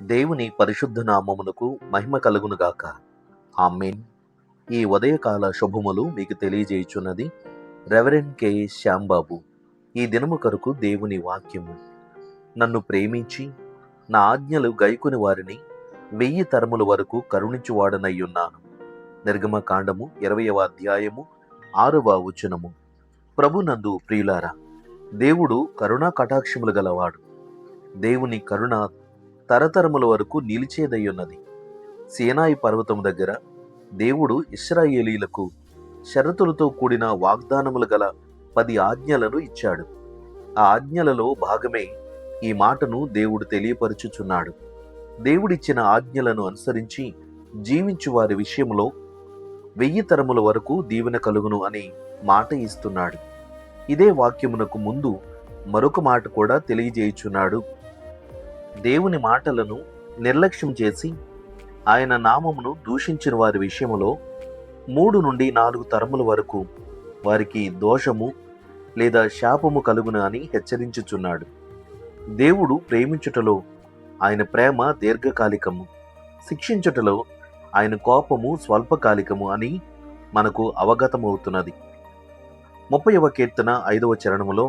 దేవుని పరిశుద్ధ నామమునకు మహిమ కలుగునుగాక. ఆమేన్. ఈ ఉదయకాల శుభములు మీకు తెలియజేయుచున్నది రెవరెండ్ కె శ్యాంబాబు. ఈ దినము కొరకు దేవుని వాక్యము. నన్ను ప్రేమించి నా ఆజ్ఞలు గైకొని వారిని 1000 తరముల వరకు కరుణించువాడనయ్యున్నాను. నిర్గమకాండము 20వ అధ్యాయము 6వ వచనము. ప్రభునందు ప్రియులారా, దేవుడు కరుణా కటాక్షములు గలవాడు. దేవుని కరుణ తరతరముల వరకు నిలిచేదయ్యున్నది. సీనాయి పర్వతము దగ్గర దేవుడు ఇశ్రాయేలీలకు షరతులతో కూడిన వాగ్దానములు గల 10 ఆజ్ఞలను ఇచ్చాడు. ఆ ఆజ్ఞలలో భాగమే ఈ మాటను దేవుడు తెలియపరచుచున్నాడు. దేవుడిచ్చిన ఆజ్ఞలను అనుసరించి జీవించు వారి విషయంలో 1000 తరముల వరకు దీవెన కలుగును అని మాట ఇస్తున్నాడు. ఇదే వాక్యమునకు ముందు మరొక మాట కూడా తెలియజేయుచున్నాడు. దేవుని మాటలను నిర్లక్ష్యం చేసి ఆయన నామమును దూషించిన వారి విషయములో 3 నుండి 4 తరముల వరకు వారికి దోషము లేదా శాపము కలుగును అని హెచ్చరించుచున్నాడు. దేవుడు ప్రేమించుటలో ఆయన ప్రేమ దీర్ఘకాలికము, శిక్షించుటలో ఆయన కోపము స్వల్పకాలికము అని మనకు అవగతమవుతున్నది. 30వ కీర్తన 5వ చరణములో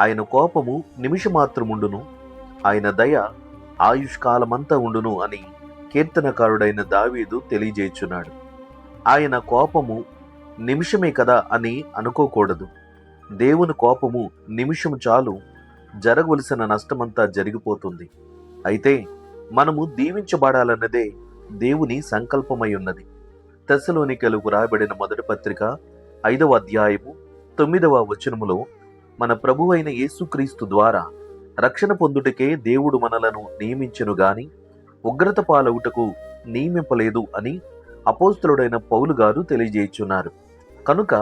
ఆయన కోపము నిమిషమాత్రముండును, ఆయన దయ ఆయుష్కాలమంతా ఉండును అని కీర్తనకారుడైన దావీదు తెలియజేయుచున్నాడు. ఆయన కోపము నిమిషమే కదా అని అనుకోకూడదు. దేవుని కోపము నిమిషము చాలు, జరగవలసిన నష్టమంతా జరిగిపోతుంది. అయితే మనము దీవించబడాలన్నదే దేవుని సంకల్పమై ఉన్నది. తెస్సలోనికలకు రాయబడిన మొదటి పత్రిక 5వ అధ్యాయము 9వ వచనములో మన ప్రభువైన యేసుక్రీస్తు ద్వారా రక్షణ పొందుటకే దేవుడు మనలను నియమించెను గాని ఉగ్రత పాలవుటకు నియమింపలేదు అని అపోస్తలుడైన పౌలు గారు తెలియజేయుచున్నారు. కనుక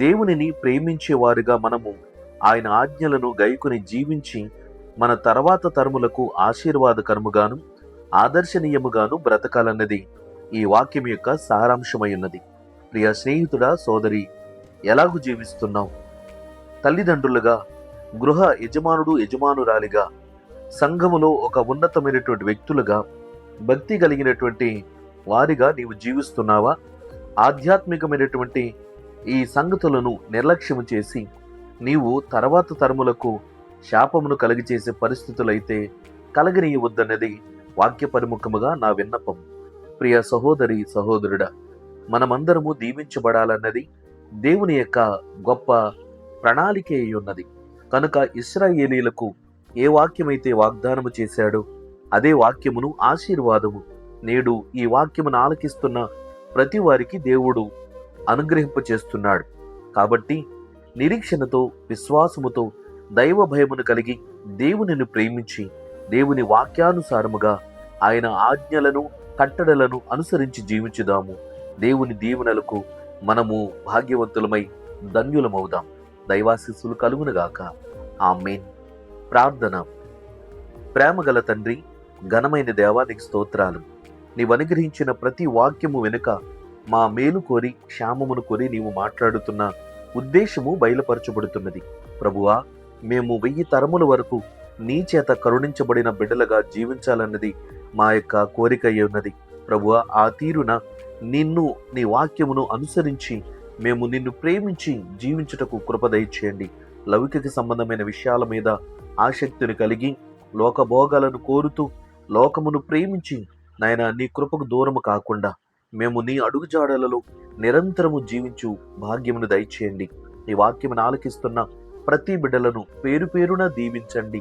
దేవునిని ప్రేమించేవారుగా మనము ఆయన ఆజ్ఞలను గైకొని జీవించి మన తర్వాత తరములకు ఆశీర్వాదకరముగాను ఆదర్శనీయముగాను బ్రతకాలన్నది ఈ వాక్యం యొక్క సారాంశమై ఉన్నది. ప్రియ స్నేహితుడా, సోదరి, ఎలాగూ జీవిస్తున్నావు? తల్లిదండ్రులుగా, గృహ యజమానురాలిగా, సంఘములో ఒక ఉన్నతమైనటువంటి వ్యక్తులుగా, భక్తి కలిగినటువంటి వారిగా నీవు జీవిస్తున్నావా? ఆధ్యాత్మికమైనటువంటి ఈ సంగతులను నిర్లక్ష్యం చేసి నీవు తర్వాత తరములకు శాపమును కలిగజేసే పరిస్థితులైతే కలగనీయవద్దన్నది వాక్య పరిముఖముగా నా విన్నపం. ప్రియ సహోదరి, సహోదరుడా, మనమందరము దీవించబడాలన్నది దేవుని యొక్క గొప్ప ప్రణాళిక అయి ఉన్నది. కనుక ఇశ్రాయేలీలకు ఏ వాక్యమైతే వాగ్దానము చేశాడో అదే వాక్యమును, ఆశీర్వాదము నేడు ఈ వాక్యమును ఆలకిస్తున్న ప్రతి వారికి దేవుడు అనుగ్రహింపచేస్తున్నాడు. కాబట్టి నిరీక్షణతో, విశ్వాసముతో, దైవ భయమును కలిగి దేవునిని ప్రేమించి దేవుని వాక్యానుసారముగా ఆయన ఆజ్ఞలను, కట్టడలను అనుసరించి జీవించుదాము. దేవుని దీవెనలకు మనము భాగ్యవంతులమై ధన్యులమవుదాం. దైవాశీస్సులు కలుగునుగాక. ఆమేన్. ప్రార్థన. ప్రేమగల తండ్రి, ఘనమైన దేవానికి స్తోత్రాలు. నీవు అనుగ్రహించిన ప్రతి వాక్యము వెనుక మా మేలు కోరి, క్షేమమును కోరి నీవు మాట్లాడుతున్న ఉద్దేశము బయలుపరచబడుతున్నది. ప్రభువా, మేము 1000 తరముల వరకు నీ చేత కరుణించబడిన బిడ్డలుగా జీవించాలన్నది మా యొక్క కోరిక అయి ఉన్నది. ప్రభువా, ఆ తీరున నిన్ను, నీ వాక్యమును అనుసరించి మేము నిన్ను ప్రేమించి జీవించుటకు కృప దయచేయండి. లౌకిక సంబంధమైన విషయాల మీద ఆసక్తిని కలిగి లోకభోగాలను కోరుతూ లోకమును ప్రేమించి నాయన నీ కృపకు దూరము కాకుండా మేము నీ అడుగుజాడలలో నిరంతరము జీవించు భాగ్యమును దయచేయండి. ఈ వాక్యమును ఆలకిస్తున్న ప్రతి బిడ్డలను పేరు పేరున దీవించండి,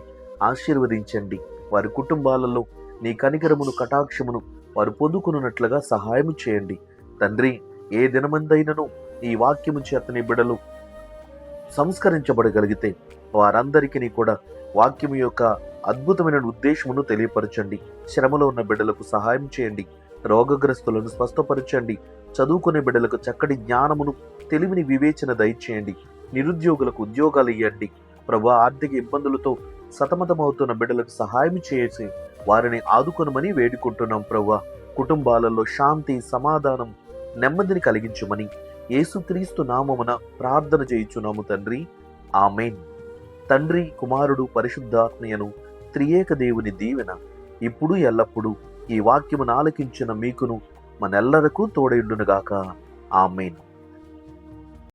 ఆశీర్వదించండి. వారి కుటుంబాలలో నీ కనికరమును, కటాక్షమును వారు పొందుకున్నట్లుగా సహాయం చేయండి. తండ్రి, ఏ దినమందైనను ఈ వాక్యము చేత నీ బిడ్డలు సంస్కరించబడగలిగితే వారందరికీ కూడా వాక్యము యొక్క అద్భుతమైన ఉద్దేశమును తెలియపరచండి. శ్రమలో ఉన్న బిడ్డలకు సహాయం చేయండి. రోగగ్రస్తులను స్వస్థపరచండి. చదువుకునే బిడ్డలకు చక్కటి జ్ఞానమును, తెలివిని, వివేచన దయచేయండి. నిరుద్యోగులకు ఉద్యోగాలు ఇవ్వండి. ప్రభా, ఆర్థిక ఇబ్బందులతో సతమతమవుతున్న బిడ్డలకు సహాయం చేసి వారిని ఆదుకొనమని వేడుకుంటున్నాం. ప్రభా, కుటుంబాలలో శాంతి, సమాధానం, నెమ్మదిని కలిగించమని యేసుక్రీస్తు నామమున ప్రార్థన చేయుచున్నాము తండ్రి. ఆమేన్. తండ్రి, కుమారుడు, పరిశుద్ధాత్మయను త్రియేక దేవుని దీవెన ఇప్పుడు ఎల్లప్పుడూ ఈ వాక్యమును ఆలకించిన మీకును మనెల్లరకు తోడైండునుగాక. ఆమేన్.